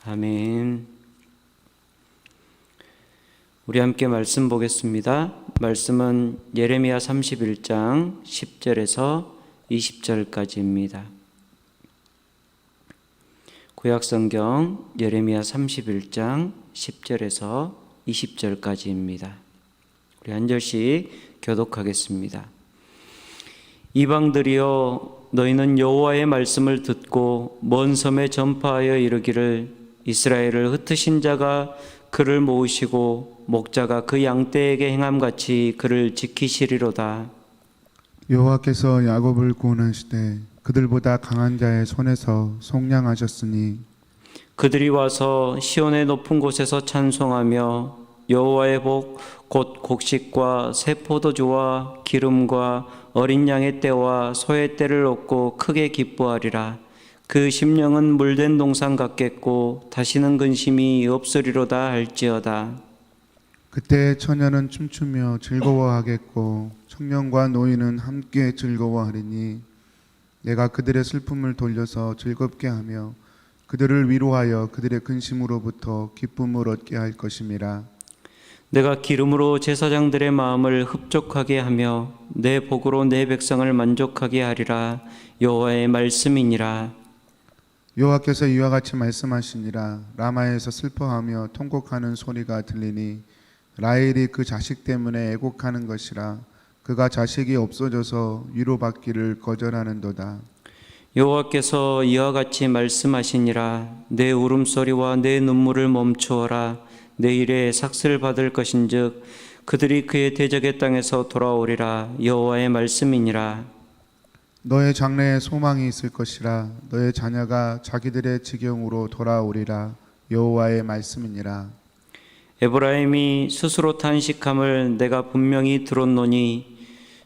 아멘. 우리 함께 말씀 보겠습니다. 말씀은 예레미야 31장 10절에서 20절까지입니다. 구약성경 예레미야 31장 10절에서 20절까지입니다. 우리 한 절씩 교독하겠습니다. 이방들이여, 너희는 여호와의 말씀을 듣고 먼 섬에 전파하여 이르기를, 이스라엘을 흩으신 자가 그를 모으시고 목자가 그 양떼에게 행함같이 그를 지키시리로다. 여호와께서 야곱을 구원하시되 그들보다 강한 자의 손에서 속량하셨으니 그들이 와서 시온의 높은 곳에서 찬송하며 여호와의 복 곧 곡식과 새 포도주와 기름과 어린 양의 떼와 소의 떼를 얻고 크게 기뻐하리라. 그 심령은 물된 동산 같겠고 다시는 근심이 없으리로다 할지어다. 그때 처녀는 춤추며 즐거워하겠고 청년과 노인은 함께 즐거워하리니 내가 그들의 슬픔을 돌려서 즐겁게 하며 그들을 위로하여 그들의 근심으로부터 기쁨을 얻게 할 것임이라. 내가 기름으로 제사장들의 마음을 흡족하게 하며 내 복으로 내 백성을 만족하게 하리라. 여호와의 말씀이니라. 여호와께서 이와 같이 말씀하시니라. 라마에서 슬퍼하며 통곡하는 소리가 들리니 라헬이 그 자식 때문에 애곡하는 것이라. 그가 자식이 없어져서 위로받기를 거절하는도다. 여호와께서 이와 같이 말씀하시니라. 내 울음소리와 내 눈물을 멈추어라. 내일에 삭슬 받을 것인즉 그들이 그의 대적의 땅에서 돌아오리라. 여호와의 말씀이니라. 너의 장래에 소망이 있을 것이라. 너의 자녀가 자기들의 지경으로 돌아오리라. 여호와의 말씀이니라. 에브라임이 스스로 탄식함을 내가 분명히 들었노니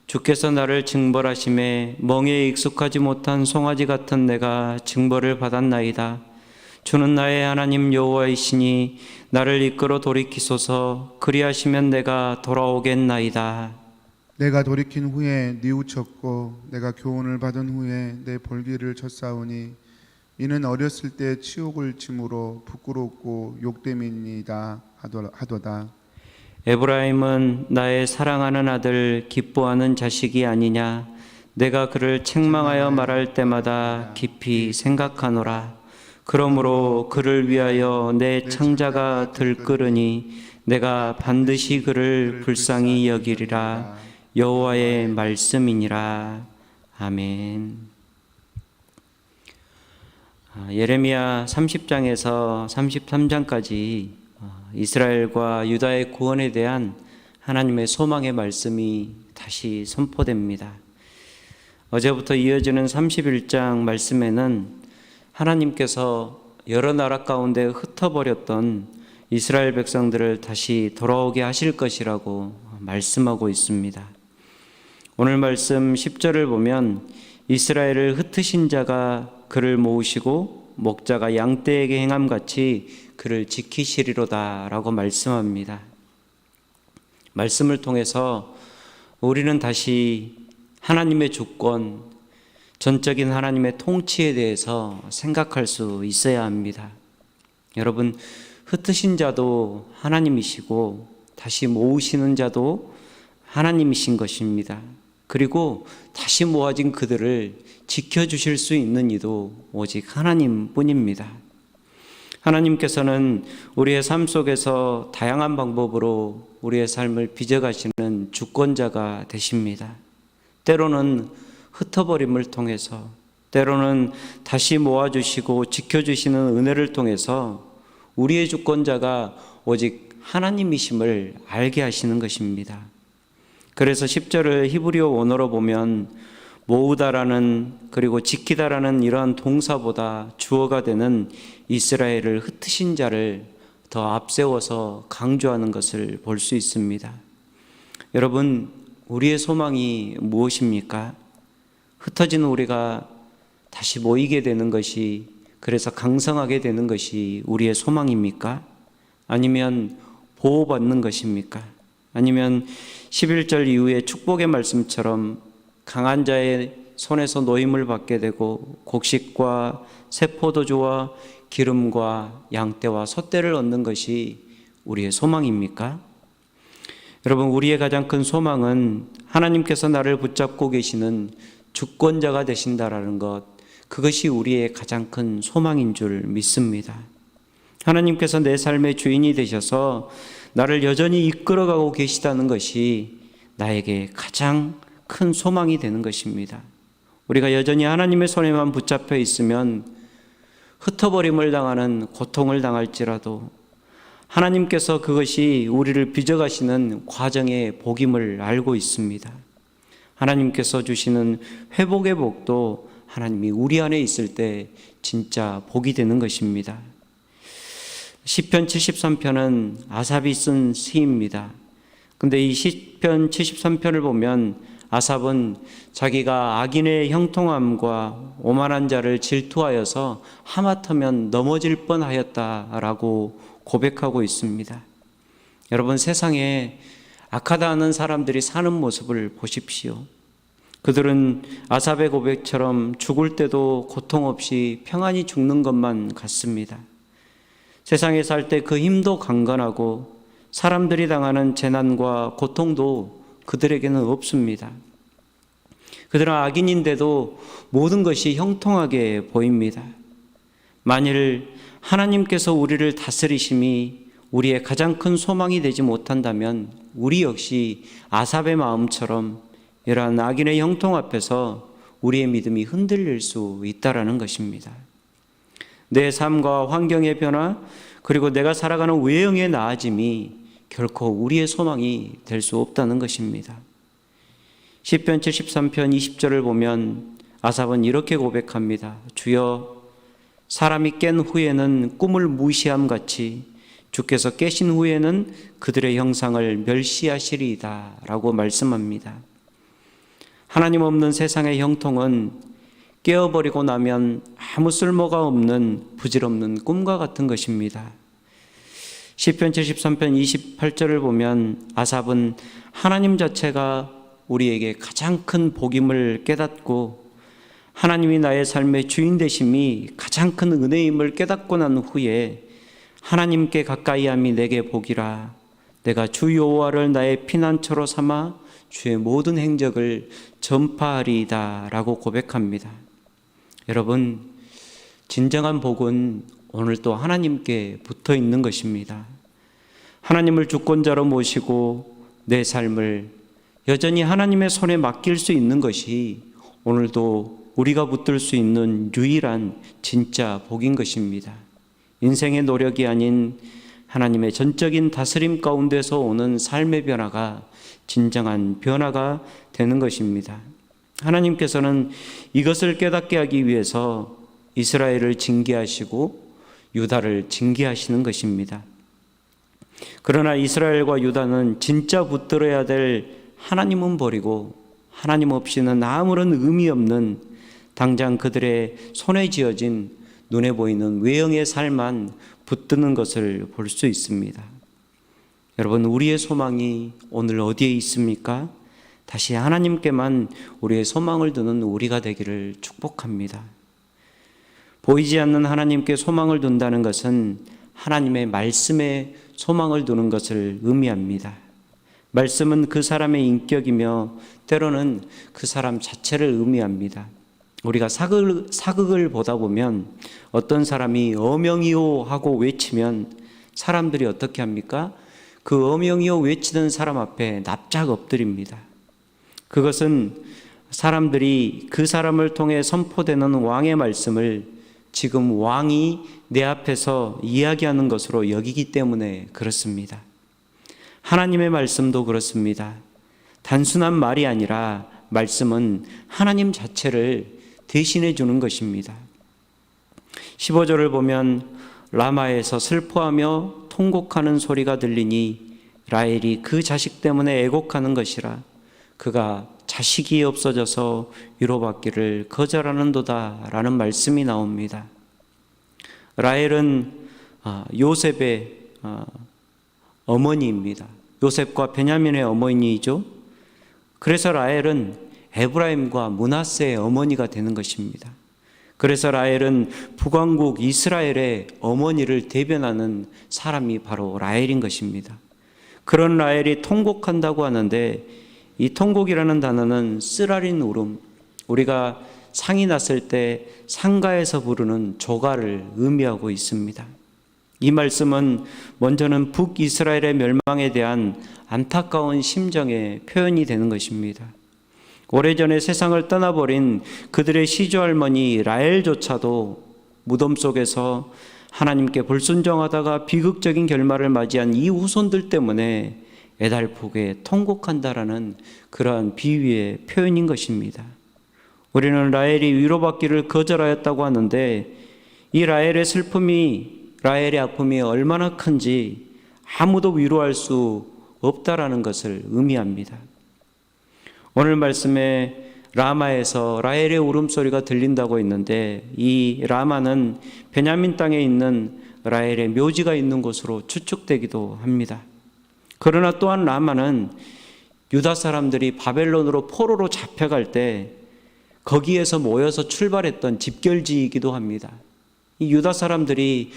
주께서 나를 징벌하심에 멍에 익숙하지 못한 송아지 같은 내가 징벌을 받았나이다. 주는 나의 하나님 여호와이시니 나를 이끌어 돌이키소서. 그리하시면 내가 돌아오겠나이다. 내가 돌이킨 후에 뉘우쳤고 내가 교훈을 받은 후에 내 볼기를 쳤사오니 이는 어렸을 때 치욕을 짐으로 부끄럽고 욕됨이니이다 하도다. 에브라임은 나의 사랑하는 아들 기뻐하는 자식이 아니냐. 내가 그를 책망하여 말할 때마다 깊이 생각하노라. 그러므로 그를 위하여 내 창자가 들끓으니 내가 반드시 그를 불쌍히 여기리라. 여호와의 말씀이니라. 아멘. 예레미야 30장에서 33장까지 이스라엘과 유다의 구원에 대한 하나님의 소망의 말씀이 다시 선포됩니다. 어제부터 이어지는 31장 말씀에는 하나님께서 여러 나라 가운데 흩어버렸던 이스라엘 백성들을 다시 돌아오게 하실 것이라고 말씀하고 있습니다. 오늘 말씀 10절을 보면 이스라엘을 흩으신 자가 그를 모으시고 목자가 양떼에게 행함같이 그를 지키시리로다 라고 말씀합니다. 말씀을 통해서 우리는 다시 하나님의 주권, 전적인 하나님의 통치에 대해서 생각할 수 있어야 합니다. 여러분, 흩으신 자도 하나님이시고 다시 모으시는 자도 하나님이신 것입니다. 그리고 다시 모아진 그들을 지켜주실 수 있는 이도 오직 하나님뿐입니다. 하나님께서는 우리의 삶 속에서 다양한 방법으로 우리의 삶을 빚어가시는 주권자가 되십니다. 때로는 흩어버림을 통해서, 때로는 다시 모아주시고 지켜주시는 은혜를 통해서 우리의 주권자가 오직 하나님이심을 알게 하시는 것입니다. 그래서 10절을 히브리어 원어로 보면 모으다라는, 그리고 지키다라는 이러한 동사보다 주어가 되는 이스라엘을 흩으신 자를 더 앞세워서 강조하는 것을 볼 수 있습니다. 여러분, 우리의 소망이 무엇입니까? 흩어진 우리가 다시 모이게 되는 것이, 그래서 강성하게 되는 것이 우리의 소망입니까? 아니면 보호받는 것입니까? 아니면 11절 이후에 축복의 말씀처럼 강한 자의 손에서 노임을 받게 되고 곡식과 새 포도주와 기름과 양떼와 소떼를 얻는 것이 우리의 소망입니까? 여러분, 우리의 가장 큰 소망은 하나님께서 나를 붙잡고 계시는 주권자가 되신다라는 것, 그것이 우리의 가장 큰 소망인 줄 믿습니다. 하나님께서 내 삶의 주인이 되셔서 나를 여전히 이끌어가고 계시다는 것이 나에게 가장 큰 소망이 되는 것입니다. 우리가 여전히 하나님의 손에만 붙잡혀 있으면 흩어버림을 당하는 고통을 당할지라도 하나님께서 그것이 우리를 빚어가시는 과정의 복임을 알고 있습니다. 하나님께서 주시는 회복의 복도 하나님이 우리 안에 있을 때 진짜 복이 되는 것입니다. 시편 73편은 아삽이 쓴 시입니다. 근데 이 시편 73편을 보면 아삽은 자기가 악인의 형통함과 오만한 자를 질투하여서 하마터면 넘어질 뻔하였다라고 고백하고 있습니다. 여러분, 세상에 악하다 하는 사람들이 사는 모습을 보십시오. 그들은 아삽의 고백처럼 죽을 때도 고통 없이 평안히 죽는 것만 같습니다. 세상에 살 때 그 힘도 강건하고 사람들이 당하는 재난과 고통도 그들에게는 없습니다. 그들은 악인인데도 모든 것이 형통하게 보입니다. 만일 하나님께서 우리를 다스리심이 우리의 가장 큰 소망이 되지 못한다면 우리 역시 아삽의 마음처럼 이러한 악인의 형통 앞에서 우리의 믿음이 흔들릴 수 있다라는 것입니다. 내 삶과 환경의 변화, 그리고 내가 살아가는 외형의 나아짐이 결코 우리의 소망이 될 수 없다는 것입니다. 시편 73편 20절을 보면 아삽은 이렇게 고백합니다. 주여, 사람이 깬 후에는 꿈을 무시함 같이 주께서 깨신 후에는 그들의 형상을 멸시하시리이다 라고 말씀합니다. 하나님 없는 세상의 형통은 깨어버리고 나면 아무 쓸모가 없는 부질없는 꿈과 같은 것입니다. 시편 73편 28절을 보면 아삽은 하나님 자체가 우리에게 가장 큰 복임을 깨닫고 하나님이 나의 삶의 주인 되심이 가장 큰 은혜임을 깨닫고 난 후에 하나님께 가까이함이 내게 복이라, 내가 주 여호와를 나의 피난처로 삼아 주의 모든 행적을 전파하리이다 라고 고백합니다. 여러분, 진정한 복은 오늘 또 하나님께 붙어 있는 것입니다. 하나님을 주권자로 모시고 내 삶을 여전히 하나님의 손에 맡길 수 있는 것이 오늘도 우리가 붙들 수 있는 유일한 진짜 복인 것입니다. 인생의 노력이 아닌 하나님의 전적인 다스림 가운데서 오는 삶의 변화가 진정한 변화가 되는 것입니다. 하나님께서는 이것을 깨닫게 하기 위해서 이스라엘을 징계하시고 유다를 징계하시는 것입니다. 그러나 이스라엘과 유다는 진짜 붙들어야 될 하나님은 버리고 하나님 없이는 아무런 의미 없는 당장 그들의 손에 쥐어진 눈에 보이는 외형의 삶만 붙드는 것을 볼 수 있습니다. 여러분, 우리의 소망이 오늘 어디에 있습니까? 다시 하나님께만 우리의 소망을 두는 우리가 되기를 축복합니다. 보이지 않는 하나님께 소망을 둔다는 것은 하나님의 말씀에 소망을 두는 것을 의미합니다. 말씀은 그 사람의 인격이며 때로는 그 사람 자체를 의미합니다. 우리가 사극을 보다 보면 어떤 사람이 어명이요 하고 외치면 사람들이 어떻게 합니까? 그 어명이요 외치는 사람 앞에 납작 엎드립니다. 그것은 사람들이 그 사람을 통해 선포되는 왕의 말씀을 지금 왕이 내 앞에서 이야기하는 것으로 여기기 때문에 그렇습니다. 하나님의 말씀도 그렇습니다. 단순한 말이 아니라 말씀은 하나님 자체를 대신해 주는 것입니다. 15절을 보면 라마에서 슬퍼하며 통곡하는 소리가 들리니 라헬이 그 자식 때문에 애곡하는 것이라, 그가 자식이 없어져서 위로받기를 거절하는도다 라는 말씀이 나옵니다. 라헬은 요셉의 어머니입니다. 요셉과 베냐민의 어머니이죠. 그래서 라헬은 에브라임과 므낫세의 어머니가 되는 것입니다. 그래서 라헬은 북왕국 이스라엘의 어머니를 대변하는 사람이 바로 라헬인 것입니다. 그런 라헬이 통곡한다고 하는데 이 통곡이라는 단어는 쓰라린 울음, 우리가 상이 났을 때 상가에서 부르는 조가를 의미하고 있습니다. 이 말씀은 먼저는 북이스라엘의 멸망에 대한 안타까운 심정의 표현이 되는 것입니다. 오래전에 세상을 떠나버린 그들의 시주할머니 라헬조차도 무덤 속에서 하나님께 불순종하다가 비극적인 결말을 맞이한 이 후손들 때문에 애달프게 통곡한다라는 그러한 비유의 표현인 것입니다. 우리는 라헬이 위로받기를 거절하였다고 하는데 이 라헬의 슬픔이, 라헬의 아픔이 얼마나 큰지 아무도 위로할 수 없다라는 것을 의미합니다. 오늘 말씀에 라마에서 라헬의 울음소리가 들린다고 했는데 이 라마는 베냐민 땅에 있는 라헬의 묘지가 있는 곳으로 추측되기도 합니다. 그러나 또한 라마는 유다 사람들이 바벨론으로 포로로 잡혀갈 때 거기에서 모여서 출발했던 집결지이기도 합니다. 이 유다 사람들이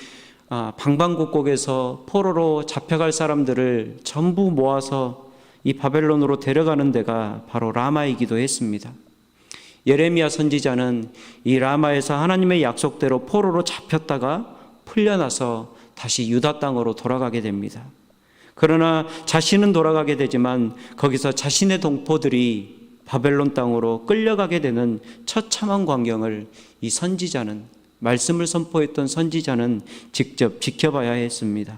방방곡곡에서 포로로 잡혀갈 사람들을 전부 모아서 이 바벨론으로 데려가는 데가 바로 라마이기도 했습니다. 예레미야 선지자는 이 라마에서 하나님의 약속대로 포로로 잡혔다가 풀려나서 다시 유다 땅으로 돌아가게 됩니다. 그러나 자신은 돌아가게 되지만 거기서 자신의 동포들이 바벨론 땅으로 끌려가게 되는 처참한 광경을 이 선지자는, 말씀을 선포했던 선지자는 직접 지켜봐야 했습니다.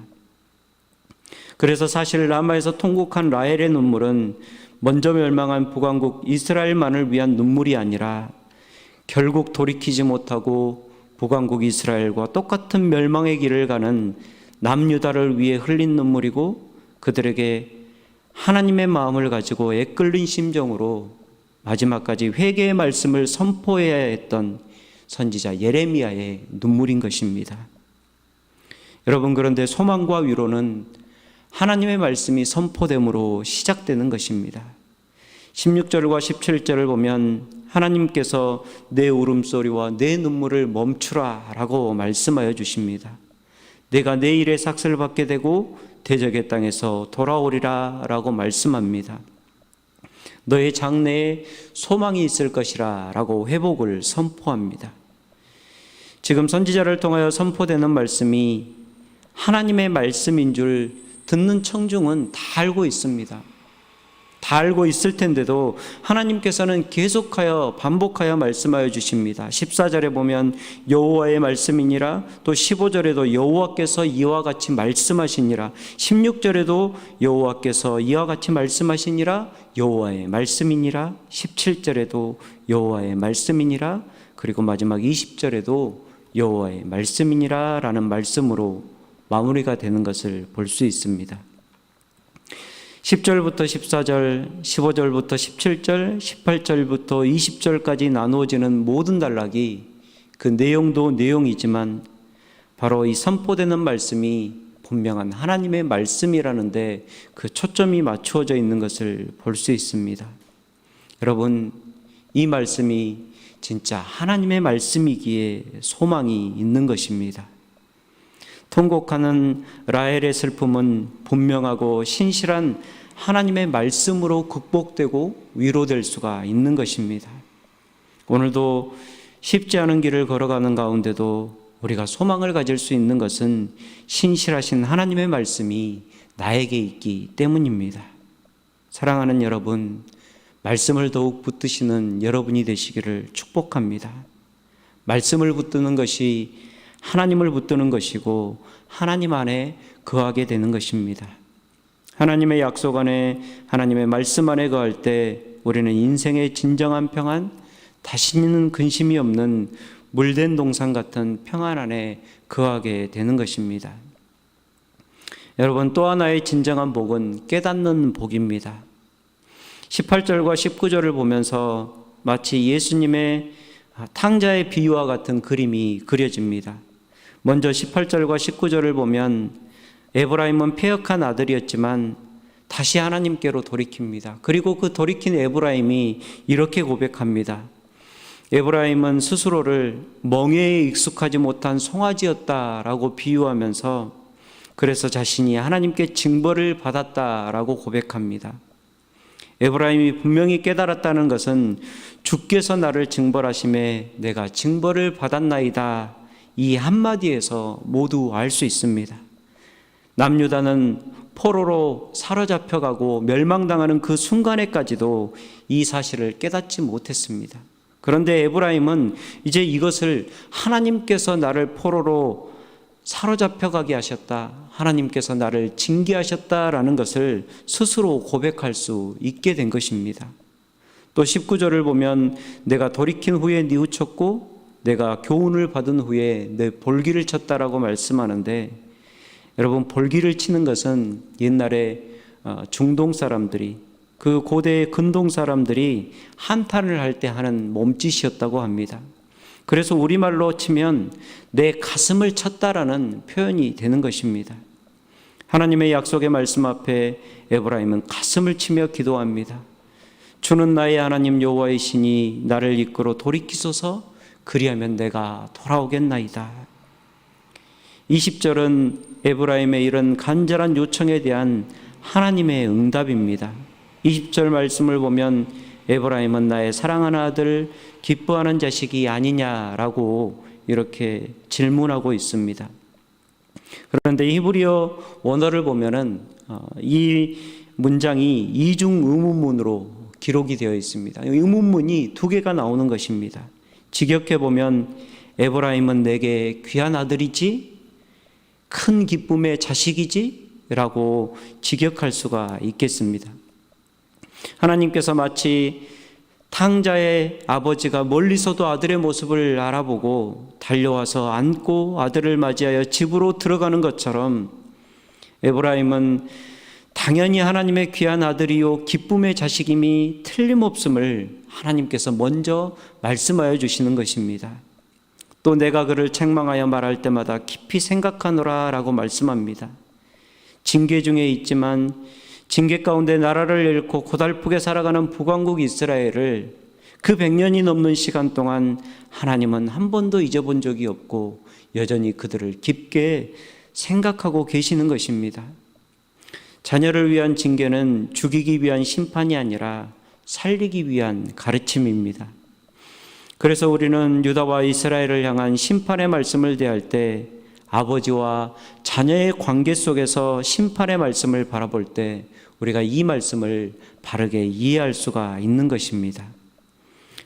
그래서 사실 라마에서 통곡한 라헬의 눈물은 먼저 멸망한 북왕국 이스라엘만을 위한 눈물이 아니라 결국 돌이키지 못하고 북왕국 이스라엘과 똑같은 멸망의 길을 가는 남유다를 위해 흘린 눈물이고, 그들에게 하나님의 마음을 가지고 애끓는 심정으로 마지막까지 회개의 말씀을 선포해야 했던 선지자 예레미야의 눈물인 것입니다. 여러분, 그런데 소망과 위로는 하나님의 말씀이 선포됨으로 시작되는 것입니다. 16절과 17절을 보면 하나님께서 내 울음소리와 내 눈물을 멈추라 라고 말씀하여 주십니다. 내가 내 일에 삭슬 받게 되고 대적의 땅에서 돌아오리라 라고 말씀합니다. 너의 장래에 소망이 있을 것이라 라고 회복을 선포합니다. 지금 선지자를 통하여 선포되는 말씀이 하나님의 말씀인 줄 듣는 청중은 다 알고 있습니다. 다 알고 있을 텐데도 하나님께서는 계속하여 반복하여 말씀하여 주십니다. 14절에 보면 여호와의 말씀이니라, 또 15절에도 여호와께서 이와 같이 말씀하시니라, 16절에도 여호와께서 이와 같이 말씀하시니라, 여호와의 말씀이니라, 17절에도 여호와의 말씀이니라, 그리고 마지막 20절에도 여호와의 말씀이니라 라는 말씀으로 마무리가 되는 것을 볼 수 있습니다. 10절부터 14절, 15절부터 17절, 18절부터 20절까지 나누어지는 모든 단락이 그 내용도 내용이지만 바로 이 선포되는 말씀이 분명한 하나님의 말씀이라는데 그 초점이 맞추어져 있는 것을 볼 수 있습니다. 여러분, 이 말씀이 진짜 하나님의 말씀이기에 소망이 있는 것입니다. 통곡하는 라헬의 슬픔은 분명하고 신실한 하나님의 말씀으로 극복되고 위로될 수가 있는 것입니다. 오늘도 쉽지 않은 길을 걸어가는 가운데도 우리가 소망을 가질 수 있는 것은 신실하신 하나님의 말씀이 나에게 있기 때문입니다. 사랑하는 여러분, 말씀을 더욱 붙드시는 여러분이 되시기를 축복합니다. 말씀을 붙드는 것이 하나님을 붙드는 것이고 하나님 안에 거하게 되는 것입니다. 하나님의 약속 안에, 하나님의 말씀 안에 거할 때 우리는 인생의 진정한 평안, 다시는 근심이 없는 물된 동산 같은 평안 안에 거하게 되는 것입니다. 여러분, 또 하나의 진정한 복은 깨닫는 복입니다. 18절과 19절을 보면서 마치 예수님의 탕자의 비유와 같은 그림이 그려집니다. 먼저 18절과 19절을 보면 에브라임은 패역한 아들이었지만 다시 하나님께로 돌이킵니다. 그리고 그 돌이킨 에브라임이 이렇게 고백합니다. 에브라임은 스스로를 멍에에 익숙하지 못한 송아지였다라고 비유하면서 그래서 자신이 하나님께 징벌을 받았다라고 고백합니다. 에브라임이 분명히 깨달았다는 것은 주께서 나를 징벌하심에 내가 징벌을 받았나이다, 이 한마디에서 모두 알 수 있습니다. 남유다는 포로로 사로잡혀가고 멸망당하는 그 순간에까지도 이 사실을 깨닫지 못했습니다. 그런데 에브라임은 이제 이것을 하나님께서 나를 포로로 사로잡혀가게 하셨다, 하나님께서 나를 징계하셨다라는 것을 스스로 고백할 수 있게 된 것입니다. 또 19절을 보면 내가 돌이킨 후에 뉘우쳤고 내가 교훈을 받은 후에 내 볼기를 쳤다라고 말씀하는데, 여러분, 볼기를 치는 것은 옛날에 중동 사람들이, 그 고대의 근동 사람들이 한탄을 할 때 하는 몸짓이었다고 합니다. 그래서 우리말로 치면 내 가슴을 쳤다라는 표현이 되는 것입니다. 하나님의 약속의 말씀 앞에 에브라임은 가슴을 치며 기도합니다. 주는 나의 하나님 여호와이시니 나를 이끌어 돌이키소서, 그리하면 내가 돌아오겠나이다. 20절은 에브라임의 이런 간절한 요청에 대한 하나님의 응답입니다. 20절 말씀을 보면 에브라임은 나의 사랑하는 아들, 기뻐하는 자식이 아니냐라고 이렇게 질문하고 있습니다. 그런데 히브리어 원어를 보면은 이 문장이 이중 의문문으로 기록이 되어 있습니다. 의문문이 두 개가 나오는 것입니다. 직역해 보면 에브라임은 내게 귀한 아들이지, 큰 기쁨의 자식이지 라고 직역할 수가 있겠습니다. 하나님께서 마치 탕자의 아버지가 멀리서도 아들의 모습을 알아보고 달려와서 안고 아들을 맞이하여 집으로 들어가는 것처럼 에브라임은 당연히 하나님의 귀한 아들이요 기쁨의 자식임이 틀림없음을 하나님께서 먼저 말씀하여 주시는 것입니다. 또 내가 그를 책망하여 말할 때마다 깊이 생각하노라 라고 말씀합니다. 징계 중에 있지만 징계 가운데 나라를 잃고 고달프게 살아가는 북왕국 이스라엘을 그 100년이 넘는 시간 동안 하나님은 한 번도 잊어본 적이 없고 여전히 그들을 깊게 생각하고 계시는 것입니다. 자녀를 위한 징계는 죽이기 위한 심판이 아니라 살리기 위한 가르침입니다. 그래서 우리는 유다와 이스라엘을 향한 심판의 말씀을 대할 때 아버지와 자녀의 관계 속에서 심판의 말씀을 바라볼 때 우리가 이 말씀을 바르게 이해할 수가 있는 것입니다.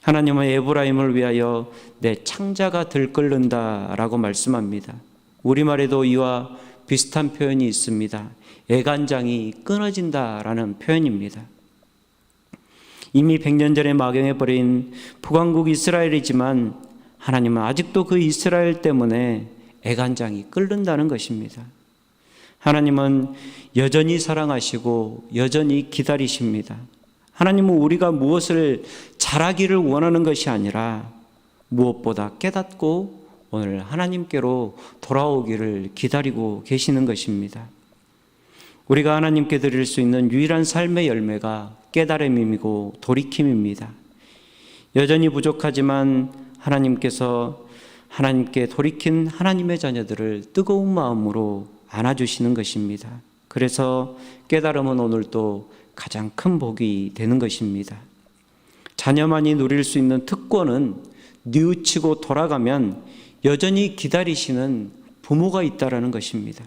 하나님은 에브라임을 위하여 내 창자가 들끓는다라고 말씀합니다. 우리말에도 이와 비슷한 표현이 있습니다. 애간장이 끊어진다라는 표현입니다. 이미 100년 전에 망해버린 북왕국 이스라엘이지만 하나님은 아직도 그 이스라엘 때문에 애간장이 끓는다는 것입니다. 하나님은 여전히 사랑하시고 여전히 기다리십니다. 하나님은 우리가 무엇을 잘하기를 원하는 것이 아니라 무엇보다 깨닫고 오늘 하나님께로 돌아오기를 기다리고 계시는 것입니다. 우리가 하나님께 드릴 수 있는 유일한 삶의 열매가 깨달음이고 돌이킴입니다. 여전히 부족하지만 하나님께서 하나님께 돌이킨 하나님의 자녀들을 뜨거운 마음으로 안아주시는 것입니다. 그래서 깨달음은 오늘 또 가장 큰 복이 되는 것입니다. 자녀만이 누릴 수 있는 특권은 뉘우치고 돌아가면 여전히 기다리시는 부모가 있다라는 것입니다.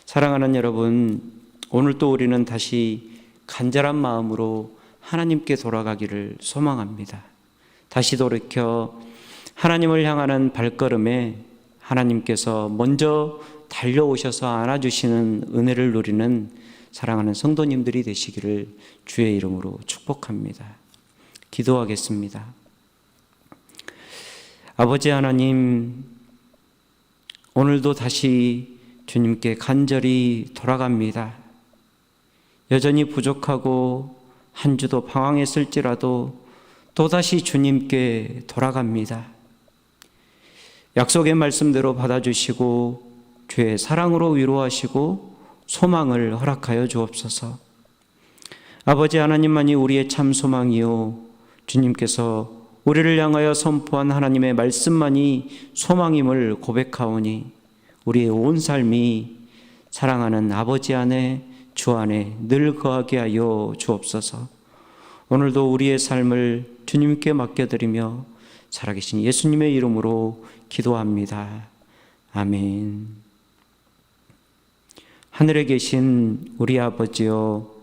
사랑하는 여러분, 오늘 또 우리는 다시 간절한 마음으로 하나님께 돌아가기를 소망합니다. 다시 돌이켜 하나님을 향하는 발걸음에 하나님께서 먼저 달려오셔서 안아주시는 은혜를 누리는 사랑하는 성도님들이 되시기를 주의 이름으로 축복합니다. 기도하겠습니다. 아버지 하나님, 오늘도 다시 주님께 간절히 돌아갑니다. 여전히 부족하고 한 주도 방황했을지라도 또다시 주님께 돌아갑니다. 약속의 말씀대로 받아주시고 주의 사랑으로 위로하시고 소망을 허락하여 주옵소서. 아버지 하나님만이 우리의 참 소망이요 주님께서 우리를 향하여 선포한 하나님의 말씀만이 소망임을 고백하오니 우리의 온 삶이 사랑하는 아버지 안에 주 안에 늘 거하게 하여 주옵소서. 오늘도 우리의 삶을 주님께 맡겨드리며 살아계신 예수님의 이름으로 기도합니다. 아멘. 하늘에 계신 우리 아버지여,